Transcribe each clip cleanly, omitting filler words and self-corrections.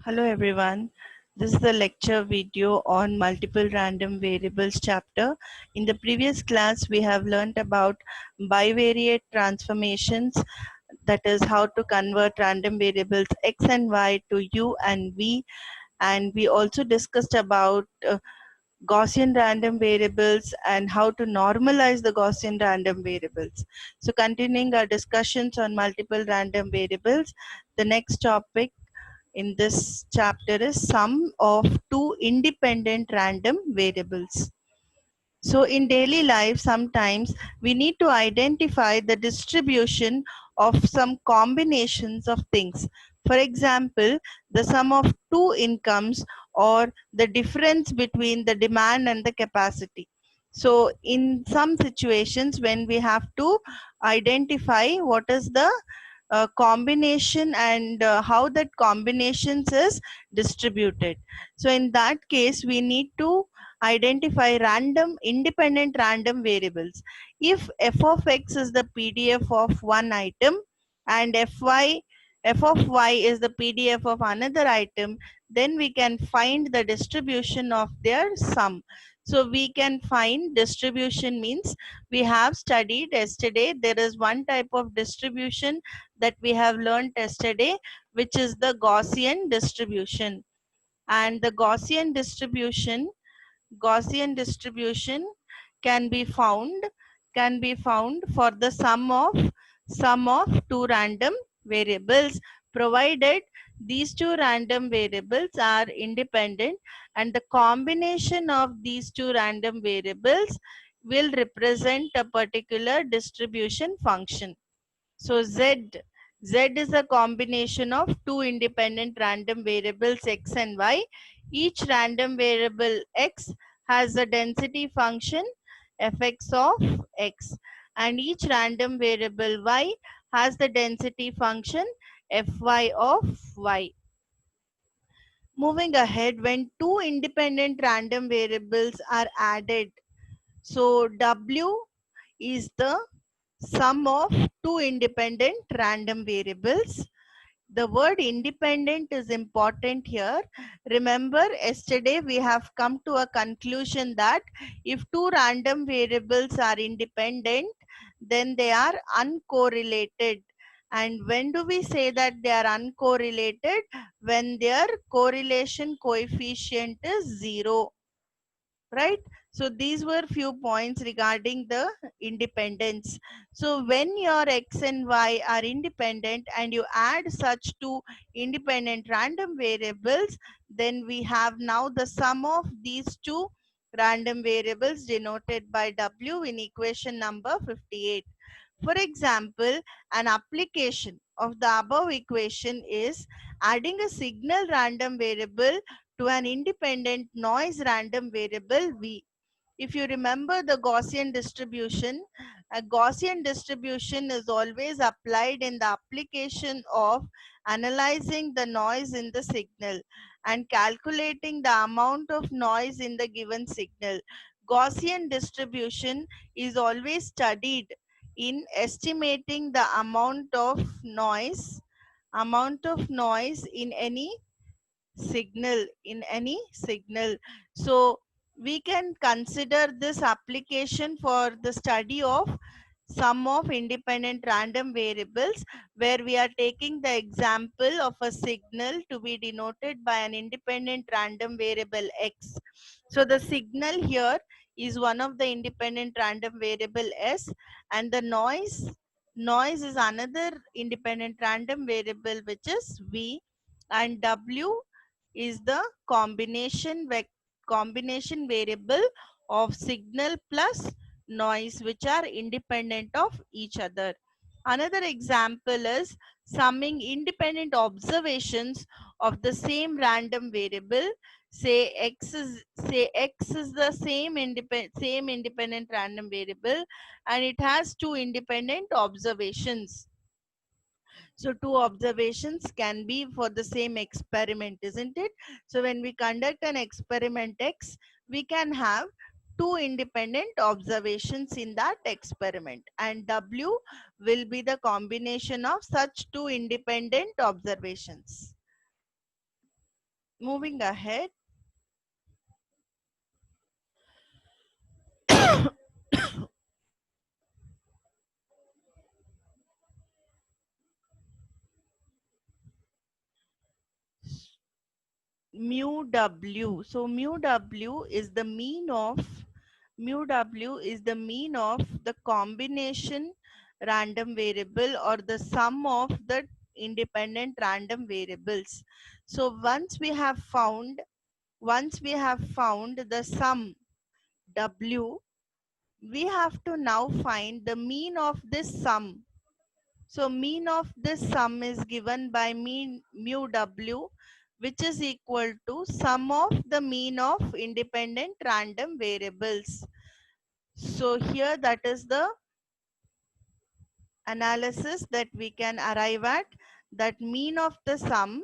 Hello everyone. This is the lecture video on multiple random variables chapter. In the previous class, we have learnt about bivariate transformations, that is how to convert random variables x and y to u and v. And we also discussed about Gaussian random variables and how to normalize the Gaussian random variables. So continuing our discussions on multiple random variables, the next topic in this chapter is sum of two independent random variables. So in daily life, sometimes we need to identify the distribution of some combinations of things. For example, the sum of two incomes or the difference between the demand and the capacity. So in some situations when we have to identify what is the combination and how that combinations is distributed. So in that case, we need to identify random independent random variables. If f of x is the PDF of one item and f of y is the PDF of another item, then we can find the distribution of their sum. So we can find distribution means we have studied yesterday. There is one type of distribution that we have learned yesterday, which is the Gaussian distribution. And the Gaussian distribution can be found for the sum of two random variables, provided these two random variables are independent and the combination of these two random variables will represent a particular distribution function. So Z is a combination of two independent random variables x and y. Each random variable x has a density function fx of x, and each random variable y has the density function fy of y. Moving ahead, when two independent random variables are added, so W is the sum of two independent random variables. The word independent is important here. Remember, yesterday we have come to a conclusion that if two random variables are independent, then they are uncorrelated. And when do we say that they are uncorrelated? When their correlation coefficient is 0. Right? So these were few points regarding the independence. So when your x and y are independent and you add such two independent random variables, then we have now the sum of these two random variables denoted by W in equation number 58. For example, an application of the above equation is adding a signal random variable to an independent noise random variable V. If you remember the Gaussian distribution, a Gaussian distribution is always applied in the application of analyzing the noise in the signal and calculating the amount of noise in the given signal. Gaussian distribution is always studied in estimating the amount of noise in any signal. So we can consider this application for the study of sum of independent random variables, where we are taking the example of a signal to be denoted by an independent random variable x. So the signal here is one of the independent random variable s, and the noise is another independent random variable which is v, and w is the combination variable of signal plus noise, which are independent of each other. Another example is summing independent observations of the same random variable. Say x is the same independent random variable and it has two independent observations. So two observations can be for the same experiment, isn't it? So when we conduct an experiment X, we can have two independent observations in that experiment, and W will be the combination of such two independent observations. moving ahead, mu w. So mu w is the mean of the combination random variable or the sum of the independent random variables. So once we have found the sum w, we have to now find the mean of this sum. So mean of this sum is given by mu w, which is equal to sum of the mean of independent random variables. So here that is the analysis that we can arrive at, that mean of the sum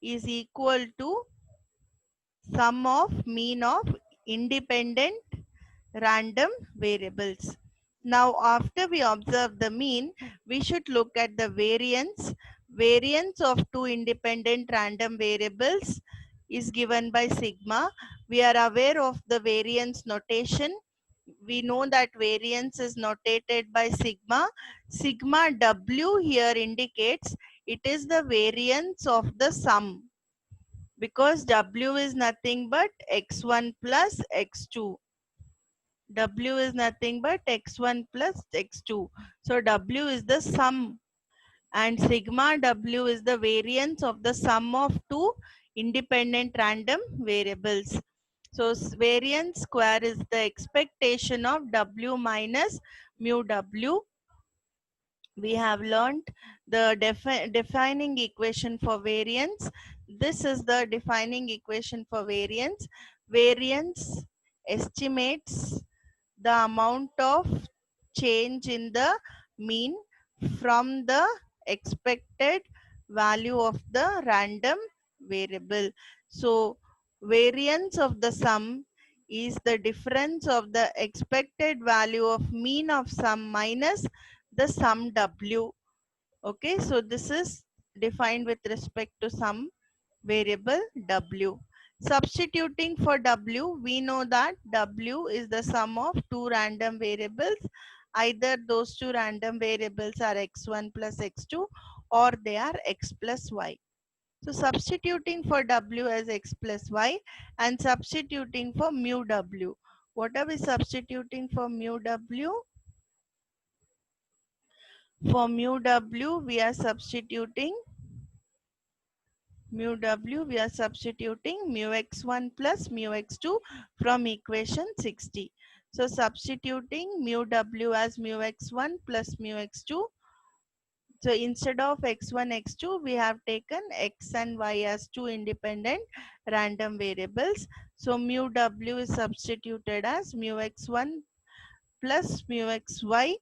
is equal to sum of mean of independent random variables. Now after we observe the mean, we should look at the variance. Variance of two independent random variables is given by sigma. We are aware of the variance notation. We know that variance is notated by sigma. Sigma w here indicates it is the variance of the sum, because w is nothing but x1 plus x2. W is nothing but x1 plus x2. So W is the sum, and sigma W is the variance of the sum of two independent random variables. So variance square is the expectation of W minus mu W. We have learnt the defining equation for variance. This is the defining equation for variance. Variance estimates the amount of change in the mean from the expected value of the random variable. So variance of the sum is the difference of the expected value of mean of sum minus the sum w. Okay, so this is defined with respect to some variable w. Substituting for w, we know that w is the sum of two random variables. Either those two random variables are x1 plus x2, or they are x plus y. So substituting for w as x plus y and substituting for mu w. What are we substituting for mu w? For mu w, we are substituting mu w, we are substituting mu x1 plus mu x2 from equation 60. So substituting mu w as mu x1 plus mu x2. So instead of x1, x2, we have taken x and y as two independent random variables. So mu w is substituted as mu x1 plus mu xy,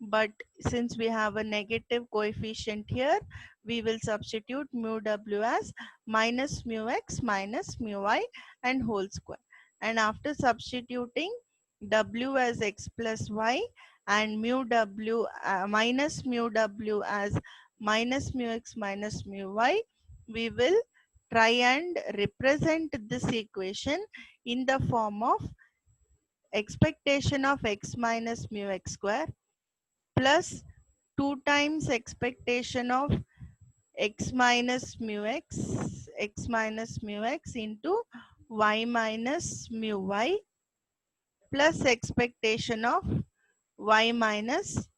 but since we have a negative coefficient here, we will substitute mu w as minus mu x minus mu y and whole square. And after substituting w as x plus y and mu w minus mu w as minus mu x minus mu y, we will try and represent this equation in the form of expectation of x minus mu x square plus 2 times expectation of x minus mu x into y minus mu y plus expectation of y minus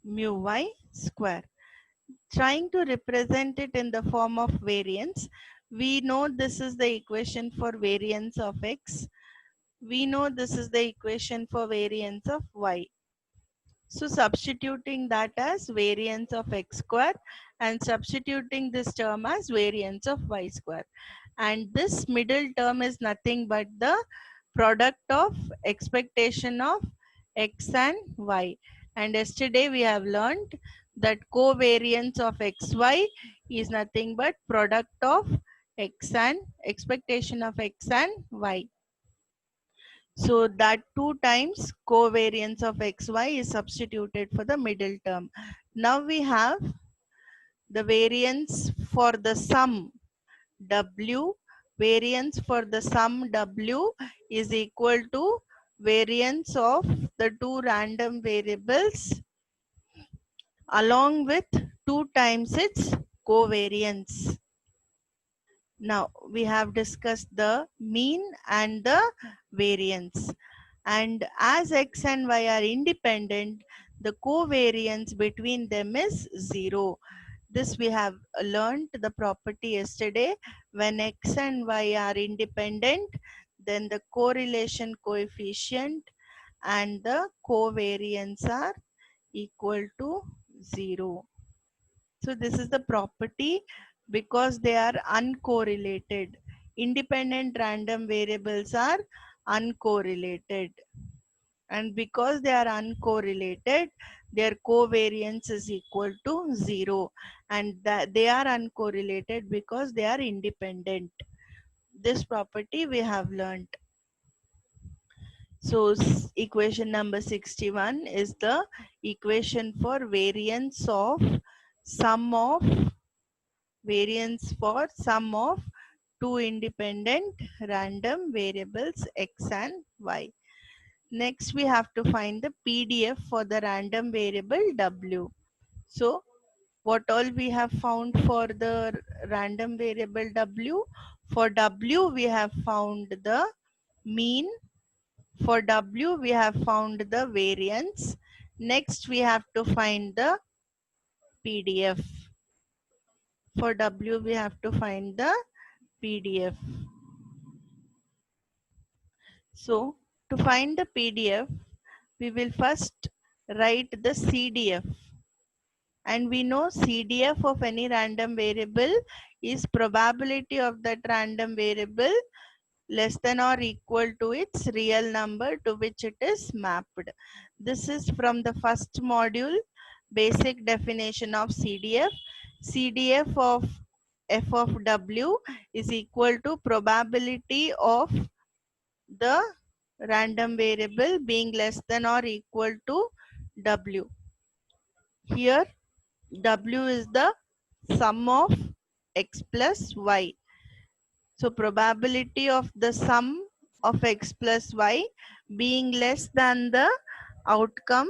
mu y square. Trying to represent it in the form of variance, we know this is the equation for variance of x. We know this is the equation for variance of y. So substituting that as variance of x square and substituting this term as variance of y square. And this middle term is nothing but the product of expectation of x and y. And yesterday we have learned that covariance of xy is nothing but product of x and expectation of x and y. So that 2 times covariance of xy is substituted for the middle term. Now we have the variance for the sum. W, variance for the sum W is equal to variance of the two random variables along with 2 times its covariance. Now we have discussed the mean and the variance, and as x and y are independent, the covariance between them is 0. This we have learned the property yesterday. When x and y are independent, then the correlation coefficient and the covariance are equal to 0. So this is the property because they are uncorrelated. Independent random variables are uncorrelated. And because they are uncorrelated, their covariance is equal to 0. And that they are uncorrelated because they are independent. This property we have learned. So equation number 61 is the equation for variance sum of two independent random variables x and y. Next, we have to find the PDF for the random variable w. So, what all we have found for the random variable w? For w, we have found the mean. For w, we have found the variance. Next, we have to find the PDF. For w, we have to find the PDF. So, to find the PDF, we will first write the CDF. And we know CDF of any random variable is probability of that random variable less than or equal to its real number to which it is mapped. This is from the first module, basic definition of CDF. CDF of f of w is equal to probability of the random variable being less than or equal to w. Here w is the sum of x plus y. So probability of the sum of x plus y being less than the outcome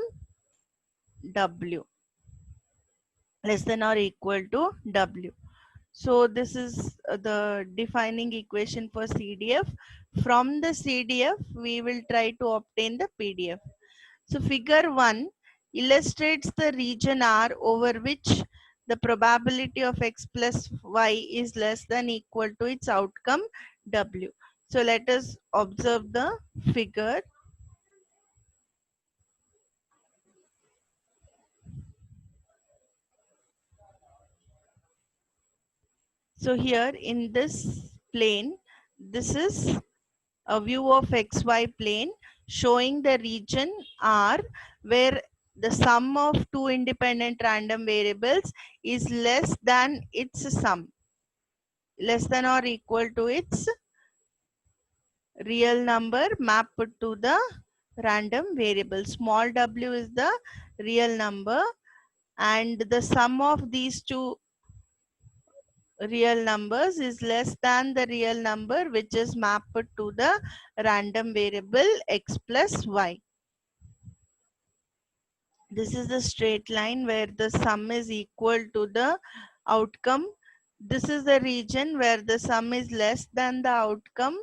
w, less than or equal to w. So this is the defining equation for CDF. From the CDF, we will try to obtain the PDF. So figure 1 illustrates the region R over which the probability of x plus y is less than equal to its outcome W. So let us observe the figure. So here in this plane, this is a view of XY plane showing the region R where the sum of two independent random variables is less than its sum, less than or equal to its real number mapped to the random variable. Small w is the real number and the sum of these two real numbers is less than the real number which is mapped to the random variable x plus y. This is the straight line where the sum is equal to the outcome. This is the region where the sum is less than the outcome,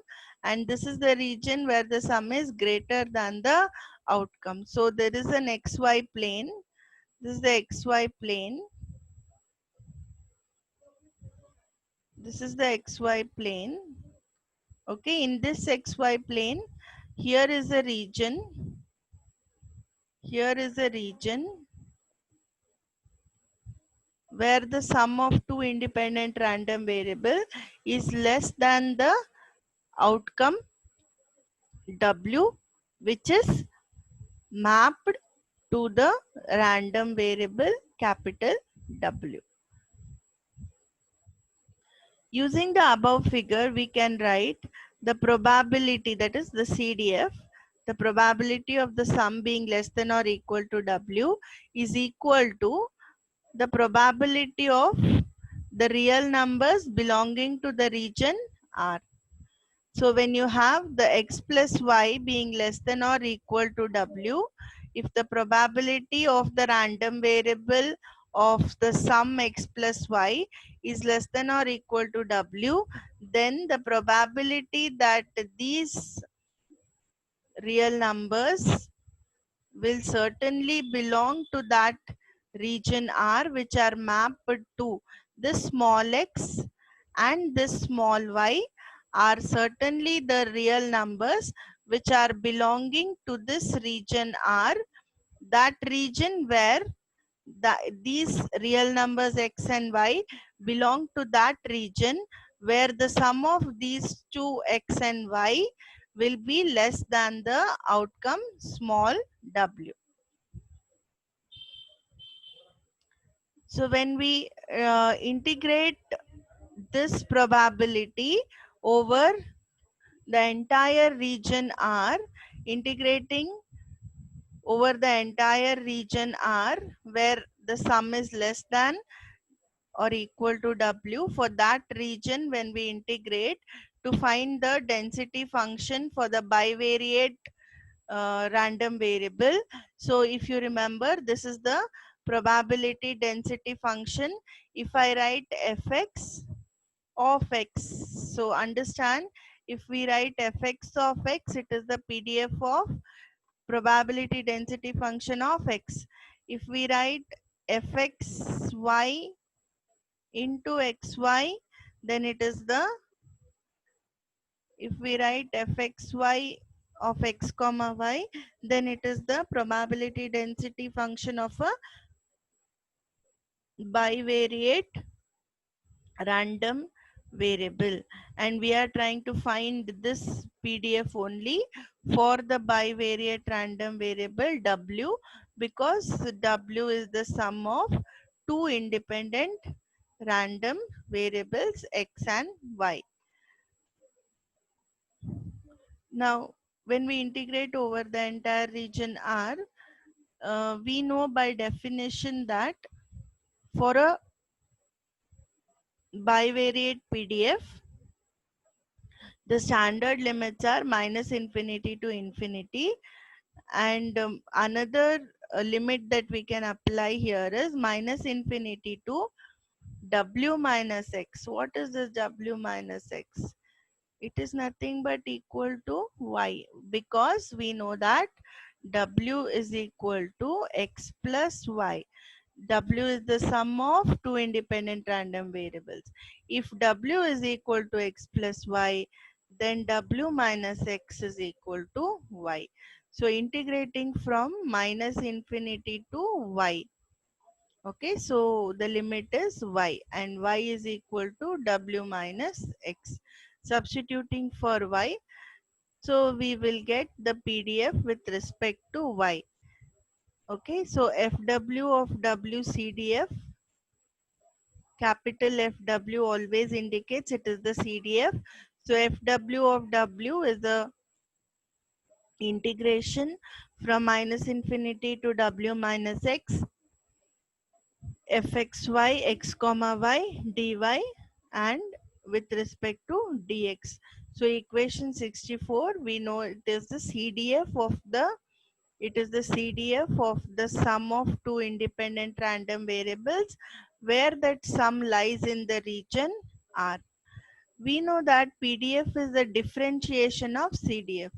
and this is the region where the sum is greater than the outcome. So there is an xy plane. This is the xy plane. This is the xy plane. Okay, in this xy plane, here is a region. Here is a region where the sum of two independent random variable is less than the outcome W, which is mapped to the random variable capital W. Using the above figure, we can write the probability, that is the CDF, the probability of the sum being less than or equal to W is equal to the probability of the real numbers belonging to the region R. So when you have the x plus y being less than or equal to w, if the probability of the random variable of the sum x plus y is less than or equal to w, then the probability that these real numbers will certainly belong to that region R, which are mapped to this small x and this small y, are certainly the real numbers which are belonging to this region R, that region where these real numbers x and y belong to that region where the sum of these two x and y will be less than the outcome small w. So when we integrate this probability over the entire region R, integrating over the entire region R where the sum is less than or equal to W, for that region when we integrate to find the density function for the bivariate random variable. So if you remember, this is the probability density function. If I write fx of x, so understand, if we write fx of x, it is the PDF of probability density function of x. If we write fxy into xy, then it is the, if we write fxy of x comma y, then it is the probability density function of a bivariate random variable, and we are trying to find this PDF only for the bivariate random variable w, because w is the sum of two independent random variables x and y. Now when we integrate over the entire region R, we know by definition that for a bivariate PDF, the standard limits are minus infinity to infinity, and another limit that we can apply here is minus infinity to w minus x. What is this w minus x? It is nothing but equal to y, because we know that w is equal to x plus y. W is the sum of two independent random variables. If W is equal to x plus y, then W minus x is equal to y. So integrating from minus infinity to y. Okay, so the limit is y, and y is equal to W minus x. Substituting for y, so we will get the PDF with respect to y. Okay, so FW of WCDF, capital FW always indicates it is the CDF. So FW of W is the integration from minus infinity to W minus x, fxy x comma y dy, and with respect to dx. So equation 64, we know it is the CDF of the, it is the CDF of the sum of two independent random variables where that sum lies in the region R. We know that PDF is a differentiation of CDF.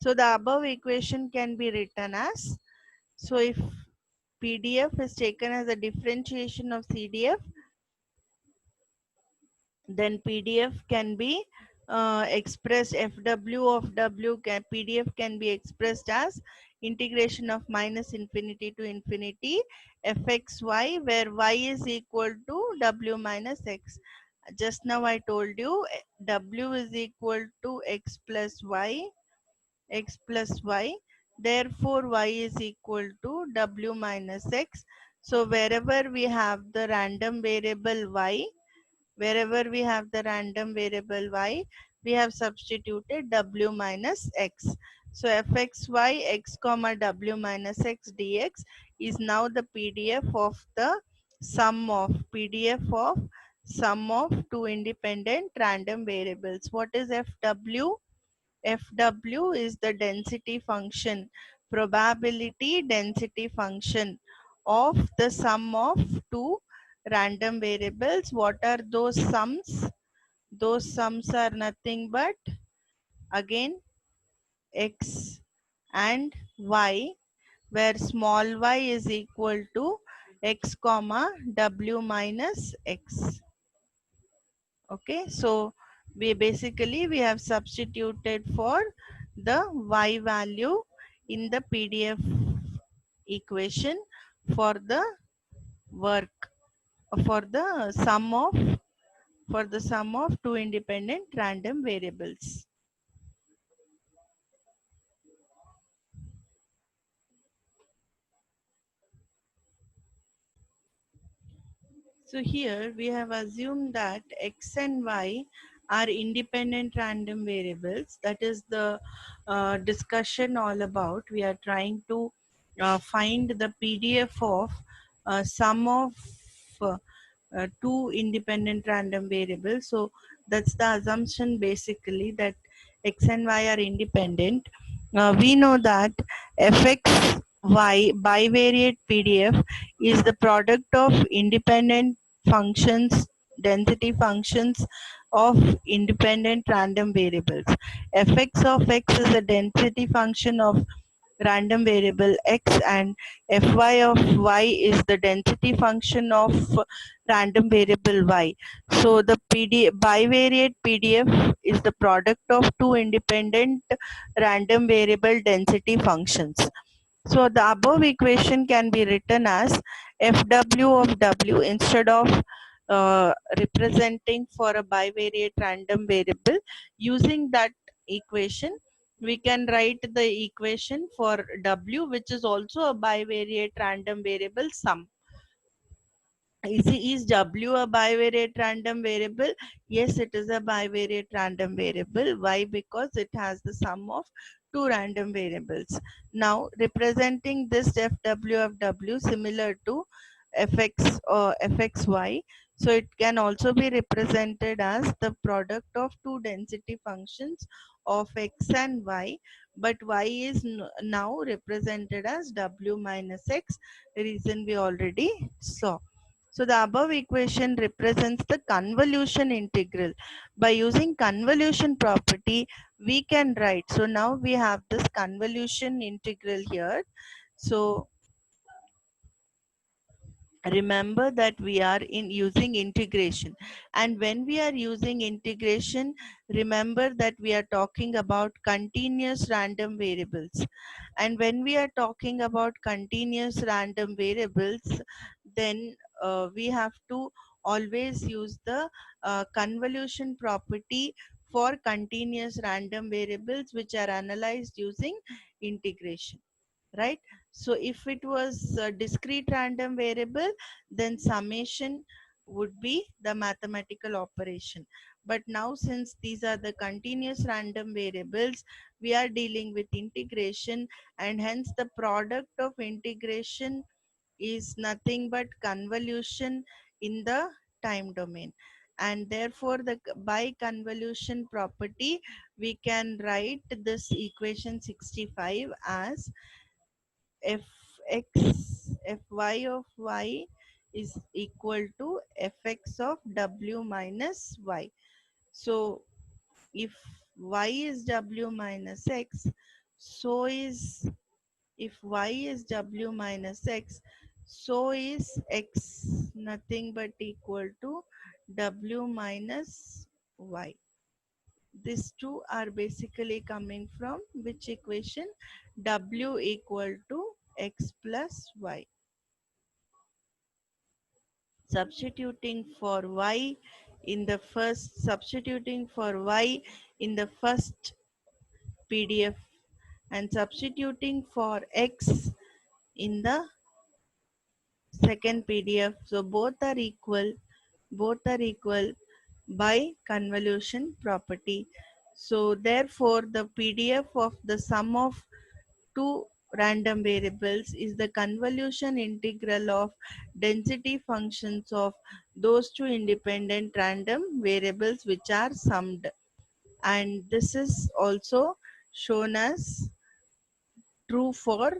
So the above equation can be written as, so if PDF is taken as a differentiation of CDF, then PDF can be expressed, FW of W PDF can be expressed as integration of minus infinity to infinity fxy, where y is equal to W minus x. Just now I told you W is equal to x plus y, therefore y is equal to W minus x. So wherever we have the random variable y, wherever we have the random variable y, we have substituted w minus x. So fxy x comma w minus x dx is now the PDF of the sum of sum of two independent random variables. What is FW? FW is the density function, probability density function of the sum of two random variables. What are those sums? Those sums are nothing but, again, x and y, where small y is equal to x comma w minus x. Okay, so we have substituted for the y value in the PDF equation for the work, for the sum of two independent random variables. So here we have assumed that x and y are independent random variables. That is the discussion all about. We are trying to find the PDF of sum of uh, two independent random variables. So that's the assumption basically, that x and y are independent. We know that fxy bivariate PDF is the product of independent functions, density functions of independent random variables. Fx of x is a density function of random variable x, and fy of y is the density function of random variable y. So the bivariate PDF is the product of two independent random variable density functions. So the above equation can be written as fw of w, instead of representing for a bivariate random variable. Using that equation, we can write the equation for w, which is also a bivariate random variable sum. Is W a bivariate random variable? Yes, it is a bivariate random variable. Why? Because it has the sum of two random variables. Now, representing this FW of W similar to Fx or Fxy, so it can also be represented as the product of two density functions of x and y, but y is now represented as W minus x, reason we already saw. So the above equation represents the convolution integral. By using convolution property, we can write. So now we have this convolution integral here. So remember that we are using integration, and when we are using integration, remember that we are talking about continuous random variables. And when we are talking about continuous random variables, then we have to always use the convolution property for continuous random variables, which are analyzed using integration, right? So if it was a discrete random variable, then summation would be the mathematical operation. But now, since these are the continuous random variables, we are dealing with integration, and hence the product of integration is nothing but convolution in the time domain. And therefore, by convolution property, we can write this equation 65 as fy of y is equal to fx of w minus y. So if y is w minus x, so is, if y is w minus x, so is x nothing but equal to w minus y. These two are basically coming from which equation? W equal to x plus y. Substituting for y in the first PDF, and substituting for x in the second PDF. So both are equal, by convolution property. So therefore the PDF of the sum of two random variables is the convolution integral of density functions of those two independent random variables which are summed, and this is also shown as true for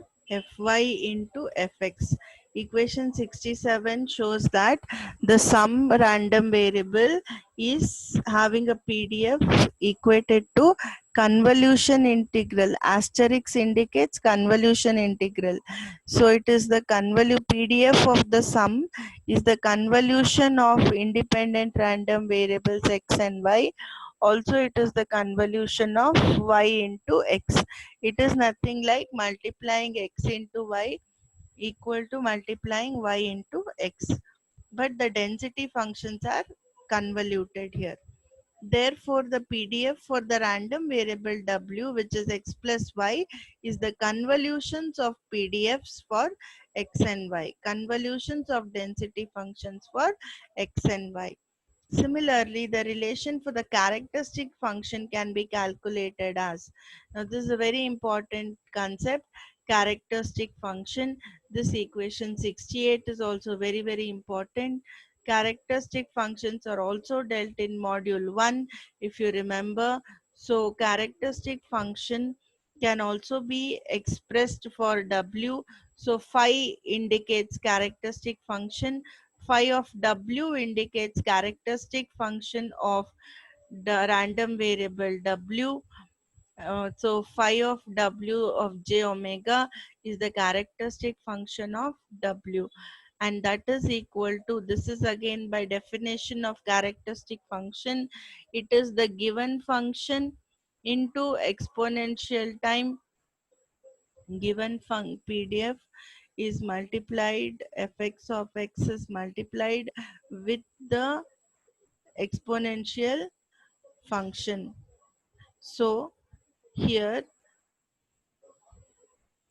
Fy into Fx. Equation 67 shows that the sum random variable is having a PDF equated to convolution integral. Asterisk indicates convolution integral. So it is the PDF of the sum is the convolution of independent random variables x and y. Also, it is the convolution of y into x. It is nothing like multiplying x into y equal to multiplying y into x. But the density functions are convoluted here. Therefore, the PDF for the random variable w, which is x plus y, is the convolutions of PDFs for x and y. Convolutions of density functions for x and y. Similarly, the relation for the characteristic function can be calculated as. Now, this is a very important concept, characteristic function. This equation 68 is also very, very important. Characteristic functions are also dealt in module 1, if you remember. So, characteristic function can also be expressed for W. So, phi indicates characteristic function. Phi of W indicates characteristic function of the random variable W. So phi of W of j omega is the characteristic function of W, and that is equal to, this is again by definition of characteristic function, it is the given function into exponential time. Given PDF is multiplied, fx of x is multiplied with the exponential function. So here,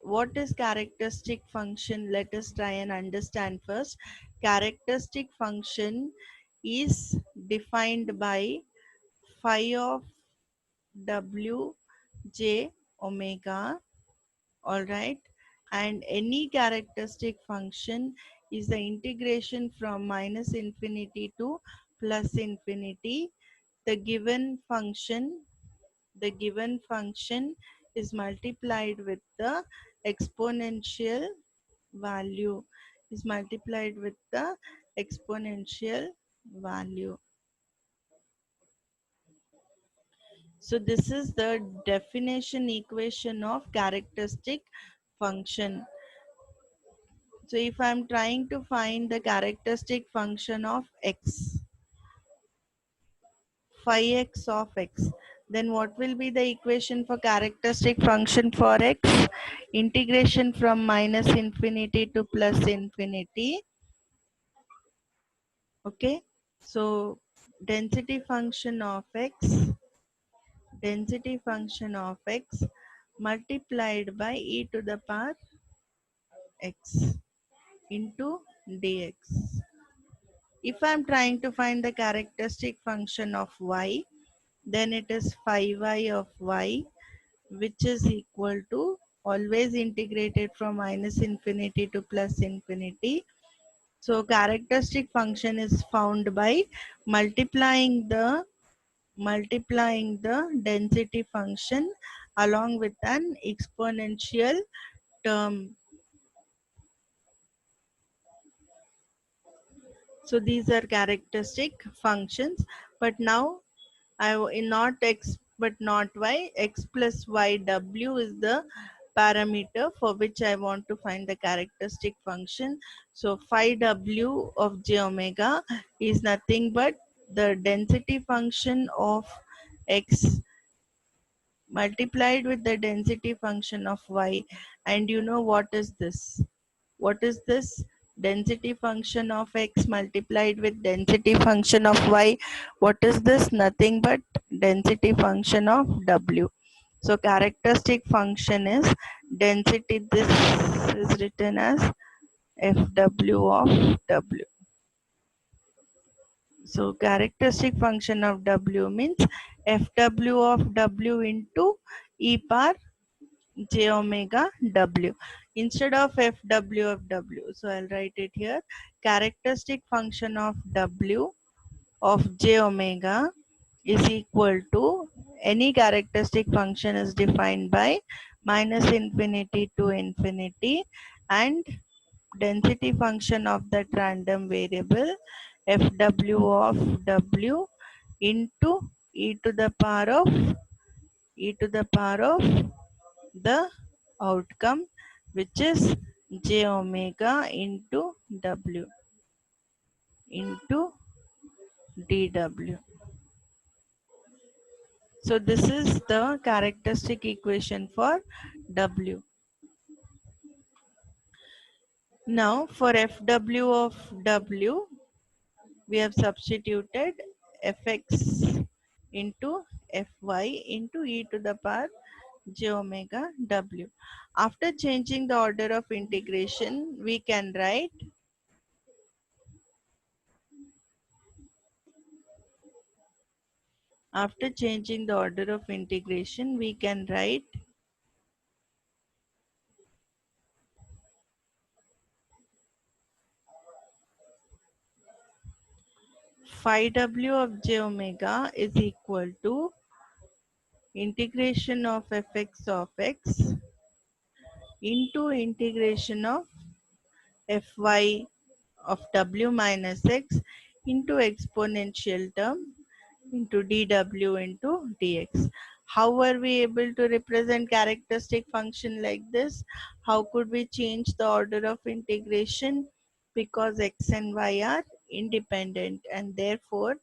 what is characteristic function? Let us try and understand first. Characteristic function is defined by phi of w j omega, all right, and any characteristic function is the integration from minus infinity to plus infinity. The given function is multiplied with the exponential value, is multiplied with the exponential value. So this is the definition equation of characteristic function. So if I'm trying to find the characteristic function of x, phi x of x, then what will be the equation for characteristic function for x? Integration from minus infinity to plus infinity. Okay, so density function of x multiplied by e to the power x into dx. If I'm trying to find the characteristic function of y, then it is phi y of y, which is equal to, always integrated from minus infinity to plus infinity. So characteristic function is found by multiplying the density function along with an exponential term. So these are characteristic functions, but now I in not x but not y, x plus y w is the parameter for which I want to find the characteristic function. So phi w of j omega is nothing but the density function of x multiplied with the density function of y. And you know what is this? What is this? Density function of x multiplied with density function of y. What is this? Nothing but density function of w. So characteristic function is density. This is written as fw of w. So characteristic function of w means fw of w into e power j omega w instead of fw of w. So I'll write it here. Characteristic function of w of j omega is equal to any characteristic function is defined by minus infinity to infinity, and density function of that random variable fw of w into e to the power of the outcome, which is j omega into w into dw. So this is the characteristic equation for w. Now for fw of w, we have substituted fx into fy into e to the power j omega w. After changing the order of integration, we can write phi w of j omega is equal to integration of fx of x into integration of fy of w minus x into exponential term into dw into dx. How were we able to represent characteristic function like this? How could we change the order of integration? Because x and y are independent, and therefore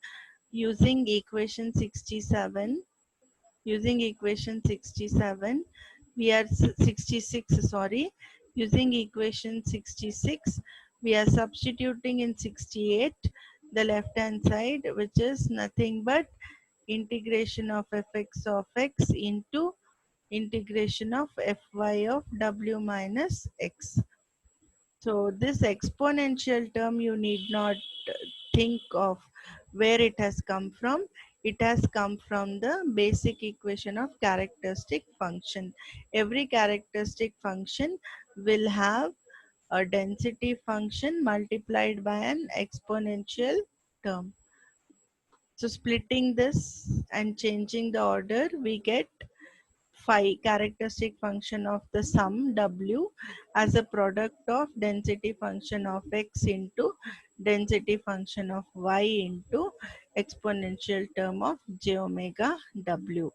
using equation 67, we are 66, sorry, using equation 66, we are substituting in 68 the left hand side, which is nothing but integration of fx of x into integration of fy of w minus x. So this exponential term, you need not think of where it has come from. It has come from the basic equation of characteristic function. Every characteristic function will have a density function multiplied by an exponential term. So splitting this and changing the order, we get phi, characteristic function of the sum w, as a product of density function of x into density function of y into exponential term of j omega w.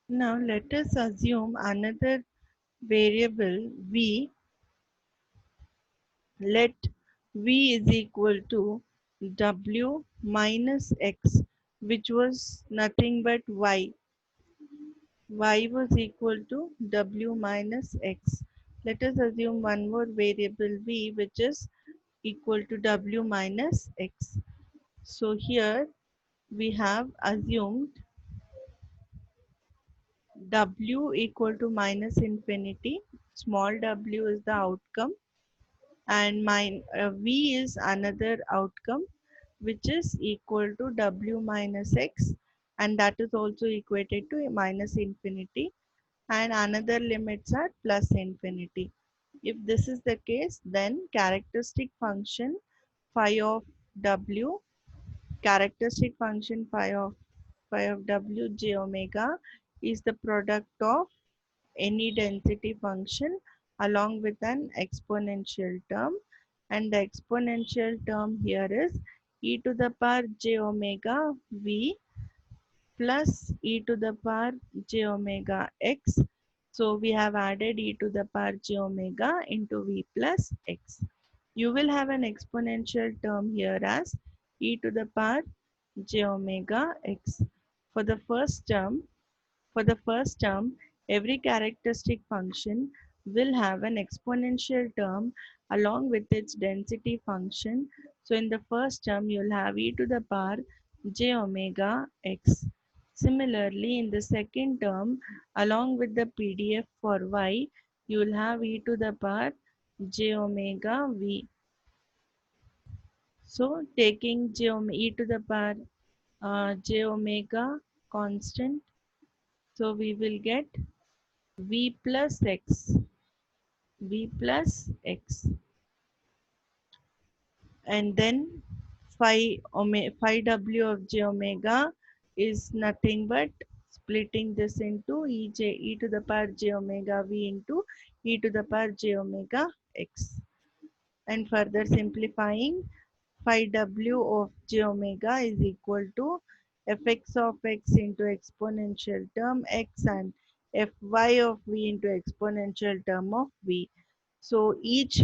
Now let us assume another variable v. Let v is equal to w minus x, which was nothing but y. Y was equal to w minus x. Let us assume one more variable v, which is equal to w minus x. So here we have assumed w equal to minus infinity. Small w is the outcome, and v is another outcome, which is equal to w minus x, and that is also equated to minus infinity, and another limits are plus infinity. If this is the case, then phi of w, characteristic function phi of w j omega is the product of any density function along with an exponential term, and the exponential term here is e to the power j omega v plus e to the power j omega x. So we have added e to the power j omega into v plus x. You will have an exponential term here as e to the power j omega x. For the first term, every characteristic function will have an exponential term along with its density function. So in the first term, you'll have e to the power j omega x. Similarly, in the second term, along with the PDF for y, you will have e to the power j omega v. So taking e to the power j omega constant, so we will get v plus x, and then phi w of j omega is nothing but splitting this into e to the power j omega v into e to the power j omega x, and further simplifying, phi w of j omega is equal to fx of x into exponential term x and fy of v into exponential term of v. So each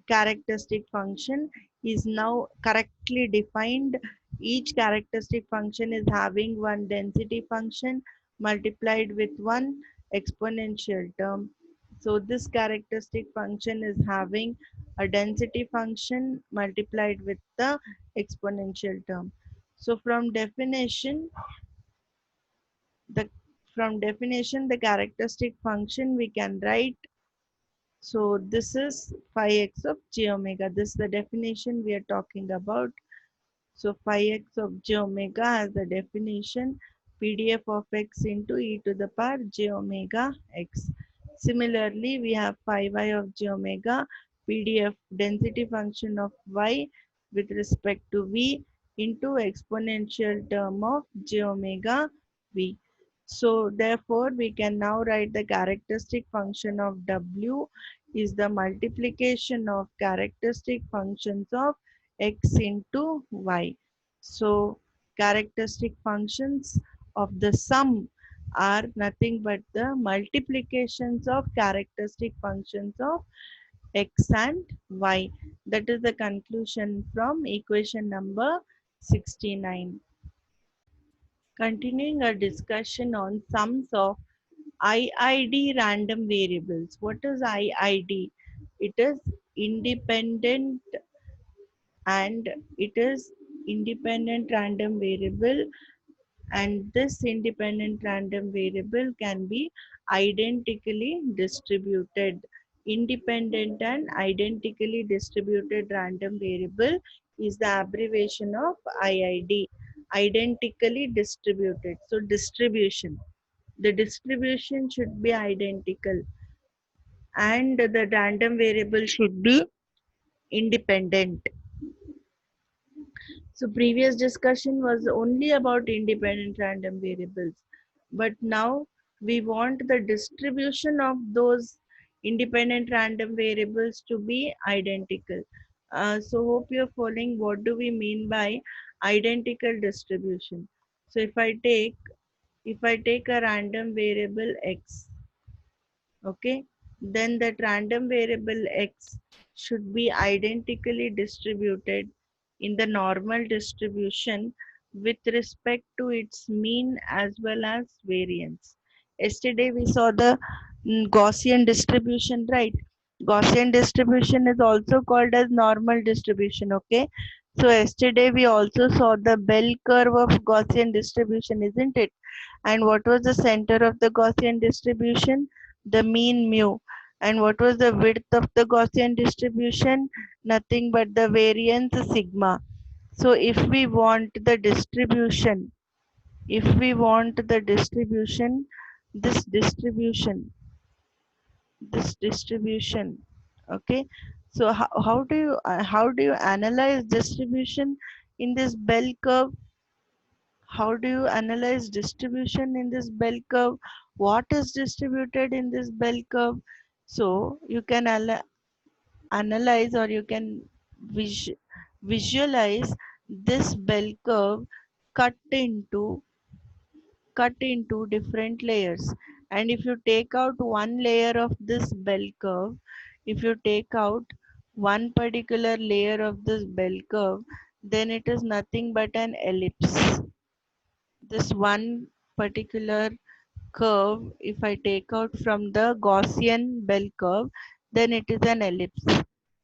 characteristic function is now correctly defined. Each characteristic function is having one density function multiplied with one exponential term. So this characteristic function is having a density function multiplied with the exponential term. So the from definition the characteristic function we can write. So this is phi x of j omega. This is the definition we are talking about. So phi x of j omega as the definition, PDF of x into e to the power j omega x. Similarly, we have phi y of j omega, PDF density function of y with respect to v into exponential term of j omega v. So therefore, we can now write the characteristic function of w is the multiplication of characteristic functions of x into y. So characteristic functions of the sum are nothing but the multiplications of characteristic functions of x and y. That is the conclusion from equation number 69. Continuing our discussion on sums of IID random variables. What is IID? It is independent and it is independent random variable, and this independent random variable can be identically distributed. Independent and identically distributed random variable is the abbreviation of IID. Identically distributed. So distribution. The distribution should be identical and the random variable should be independent. So previous discussion was only about independent random variables, but now we want the distribution of those independent random variables to be identical. So hope you're following what do we mean by identical distribution. So if I take a random variable x, okay, then that random variable x should be identically distributed in the normal distribution with respect to its mean as well as variance. Yesterday we saw the Gaussian distribution, right? Gaussian distribution is also called as normal distribution, okay? So yesterday we also saw the bell curve of Gaussian distribution, isn't it? And what was the center of the Gaussian distribution? The mean mu. And what was the width of the Gaussian distribution? Nothing but the variance sigma. So if we want the distribution, if we want the distribution, this distribution, this distribution, okay. So how do you analyze distribution in this bell curve? How do you analyze distribution in this bell curve? What is distributed in this bell curve? So you can analyze, or you can visualize this bell curve cut into different layers. And if you take out one layer of this bell curve, if you take out one particular layer of this bell curve, then it is nothing but an ellipse. This one particular curve, if I take out from the Gaussian bell curve, then it is an ellipse.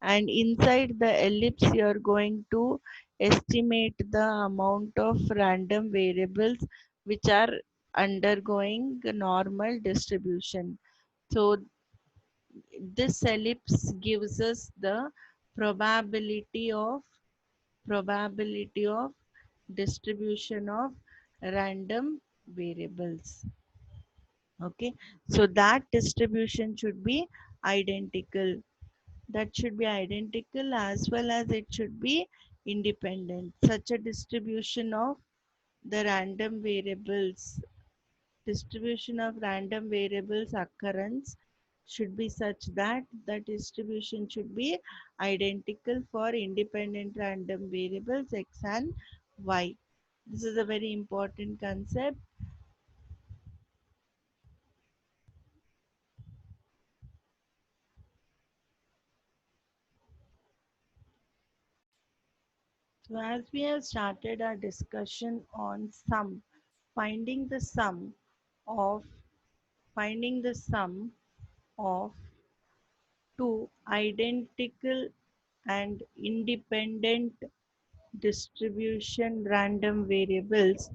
And inside the ellipse, you are going to estimate the amount of random variables which are undergoing normal distribution. So this ellipse gives us the probability of probability of distribution of random variables. Okay, so that distribution should be identical. That should be identical as well as it should be independent. Such a distribution of the random variables, distribution of random variables occurrence should be such that the distribution should be identical for independent random variables x and y. This is a very important concept. So as we have started our discussion on sum, finding the sum of finding the sum of two identical and independent distribution random variables,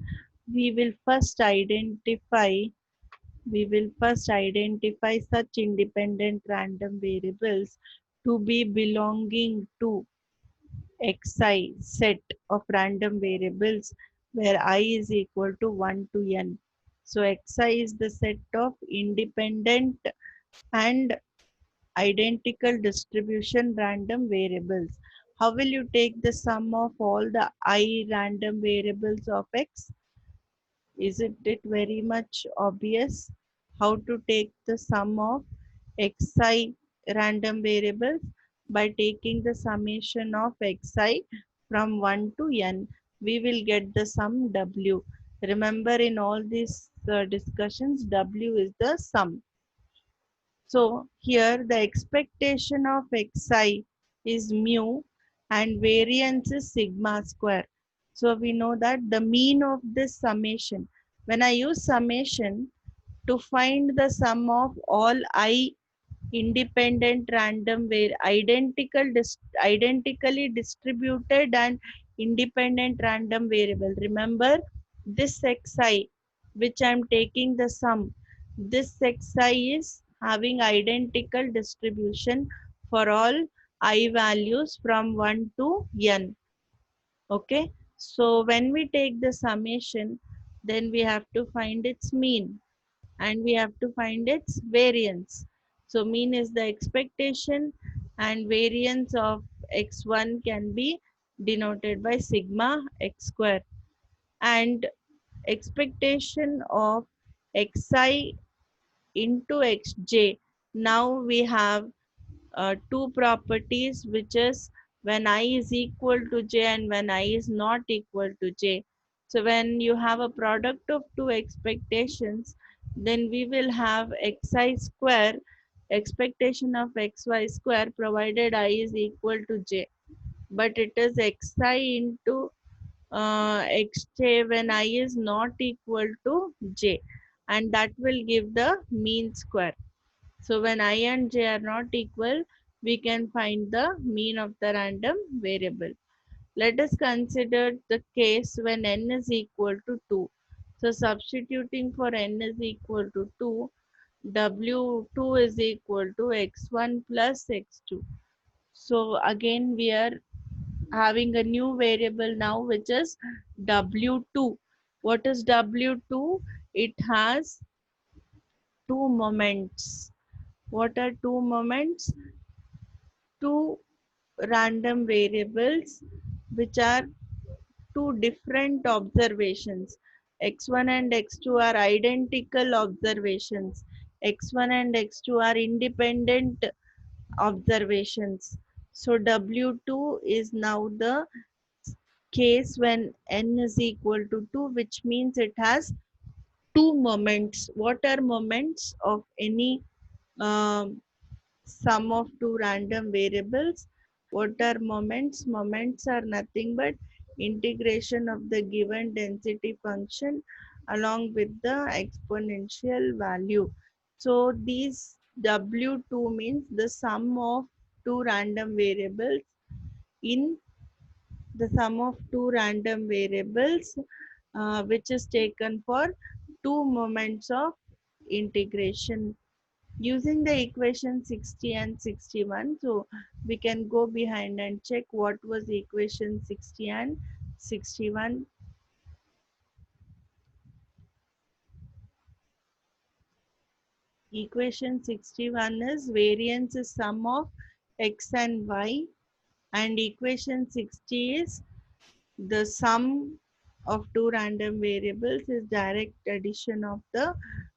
we will first identify such independent random variables to be belonging to xi set of random variables where I is equal to 1 to n. So xi is the set of independent and identical distribution random variables. How will you take the sum of all the I random variables of x? Isn't it very much obvious how to take the sum of xi random variables? By taking the summation of xi from 1 to n, we will get the sum w. Remember, in all these discussions, w is the sum. So here the expectation of xi is mu and variance is sigma square. So we know that the mean of this summation, when I use summation to find the sum of all I independent random identically distributed and independent random variable. Remember this xi which I am taking the sum, this xi is having identical distribution for all I values from 1 to n. Okay, so when we take the summation, then we have to find its mean and we have to find its variance. So mean is the expectation and variance of x1 can be denoted by sigma x square, and expectation of xi into xj. Now we have two properties, which is when I is equal to j and when I is not equal to j. So when you have a product of two expectations, then we will have xi square, expectation of xy square, provided I is equal to j. But it is xi into xj when I is not equal to j, and that will give the mean square. So when I and j are not equal, we can find the mean of the random variable. Let us consider the case when n is equal to 2. So substituting for n is equal to 2, w2 is equal to x1 plus x2. So again we are having a new variable now, which is w2. What is w2? It has two moments. What are two moments? Two random variables which are two different observations. X1 and x2 are identical observations. X1 and x2 are independent observations. So W2 is now the case when n is equal to 2, which means it has two moments. What are moments of any um, sum of two random variables? What are moments? Moments are nothing but integration of the given density function along with the exponential value. So these W2 means the sum of two random variables in the sum of two random variables which is taken for two moments of integration. Using the equation 60 and 61, so we can go behind and check what was the equation 60 and 61. Equation 61 is variance is sum of x and y, and equation 60 is the sum of two random variables is direct addition of the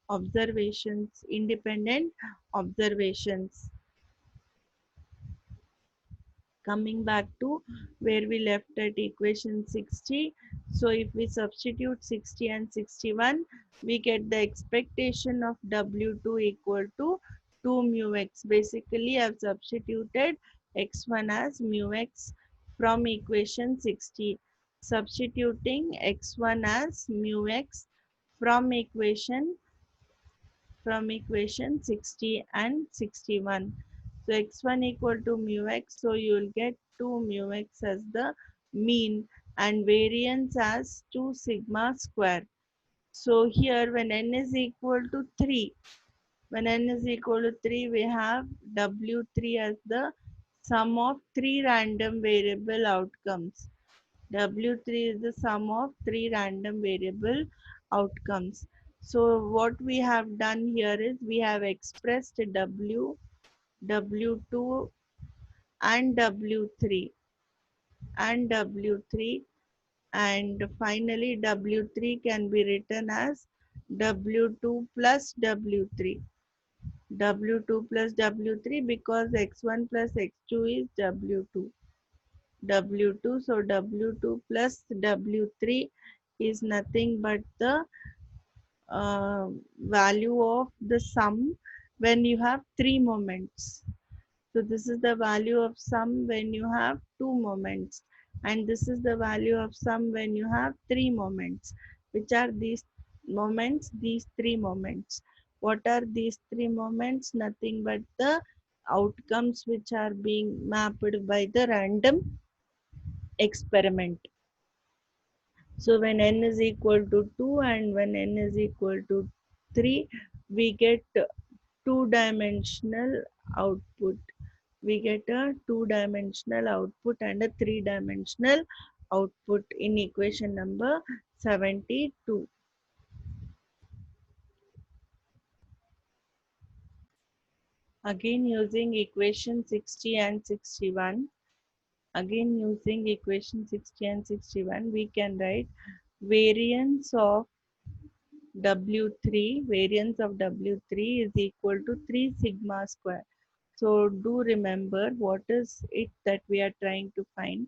observations, independent observations. Coming back to where we left at equation 60, so if we substitute 60 and 61, we get the expectation of W2 equal to 2 mu x. Basically I've substituted x1 as mu x from equation 60, substituting x1 as mu x from equation 60 and 61. So x1 equal to mu x, so you will get 2 mu x as the mean and variance as 2 sigma square. So here when n is equal to 3, we have W3 as the sum of 3 random variable outcomes. W3 is the sum of 3 random variable outcomes. So what we have done here is we have expressed W2 and W3 and finally W3 can be written as W2 plus W3. W2 plus W3 because x1 plus x2 is W2. So W2 plus W3 is nothing but the value of the sum when you have three moments. So this is the value of sum when you have two moments, and this is the value of sum when you have three moments. Which are these moments? These three moments. What are these three moments? Nothing but the outcomes which are being mapped by the random experiment. So when n is equal to 2 and when n is equal to 3, we get two-dimensional output. We get a two-dimensional output and a three-dimensional output in equation number 72. Again using equation 60 and 61. Again using equation 60 and 61, we can write variance of W3 is equal to 3 sigma square. So do remember what is it that we are trying to find.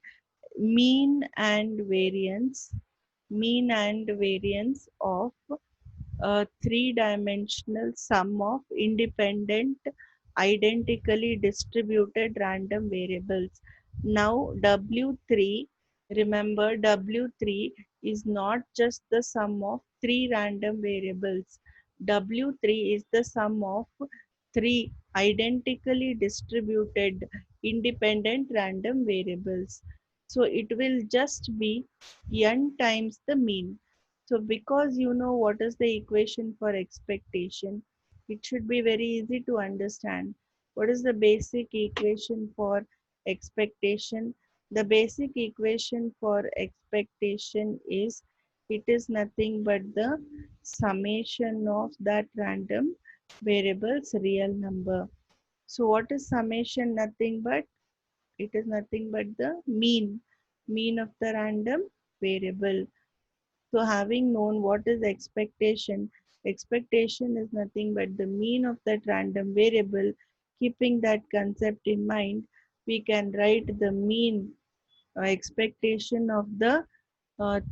Mean and variance of a three-dimensional sum of independent identically distributed random variables. Now W3, remember W3 is not just the sum of three random variables. W3 is the sum of three identically distributed independent random variables. So it will just be n times the mean. So because you know what is the equation for expectation, it should be very easy to understand. What is the basic equation for expectation? The basic equation for expectation is, it is nothing but the summation of that random variable's real number. So what is summation? It is nothing but the mean of the random variable. So having known what is expectation, expectation is nothing but the mean of that random variable. Keeping that concept in mind, we can write the mean expectation of the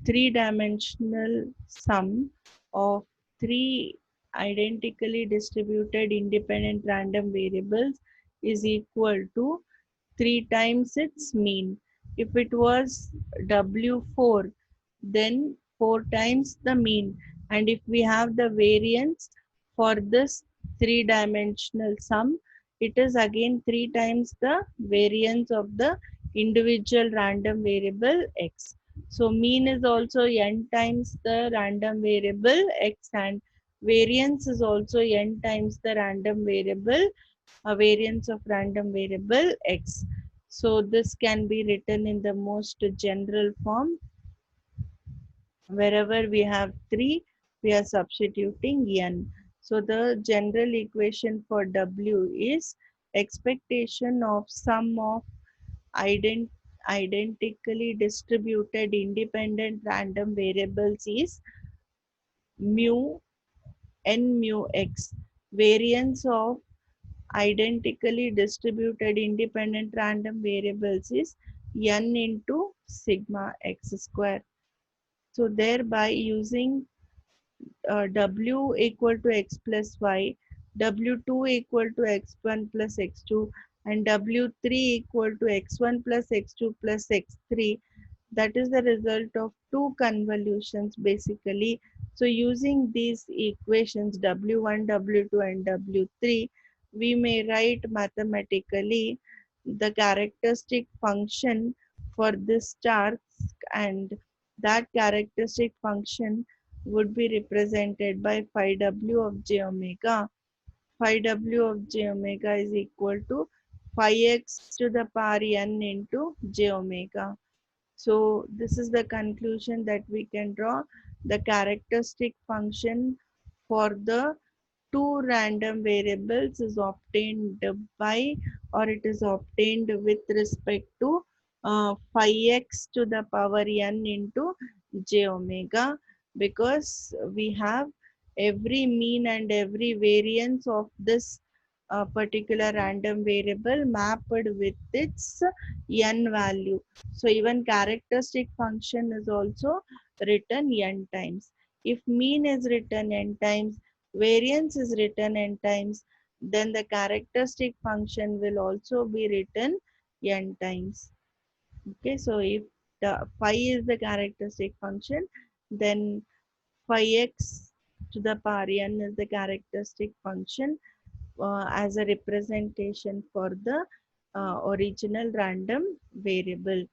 three-dimensional sum of three identically distributed independent random variables is equal to 3 times its mean. If it was W4, then 4 times the mean. And if we have the variance for this three-dimensional sum, it is again 3 times the variance of the individual random variable x. So mean is also n times the random variable x, and Variance is also n times the random variable, a variance of random variable x. So this can be written in the most general form. Wherever we have 3, we are substituting n. So the general equation for W is expectation of sum of ident identically distributed independent random variables is mu n mu x. Variance of identically distributed independent random variables is n into sigma x square. So thereby using w equal to x plus y, w2 equal to x1 plus x2, and w3 equal to x1 plus x2 plus x3, that is the result of two convolutions basically. So using these equations w1, w2 and w3, we may write mathematically the characteristic function for this task, and that characteristic function would be represented by phi w of j omega. Phi w of j omega is equal to phi x to the power n into j omega. So this is the conclusion that we can draw. The characteristic function for the two random variables is obtained by, or it is obtained with respect to phi x to the power n into j omega, because we have every mean and every variance of this particular random variable mapped with its n value. So even characteristic function is also written n times. If mean is written n times, variance is written n times, then the characteristic function will also be written n times. Okay, so if the phi is the characteristic function, then phi x to the power n is the characteristic function as a representation for the original random variable.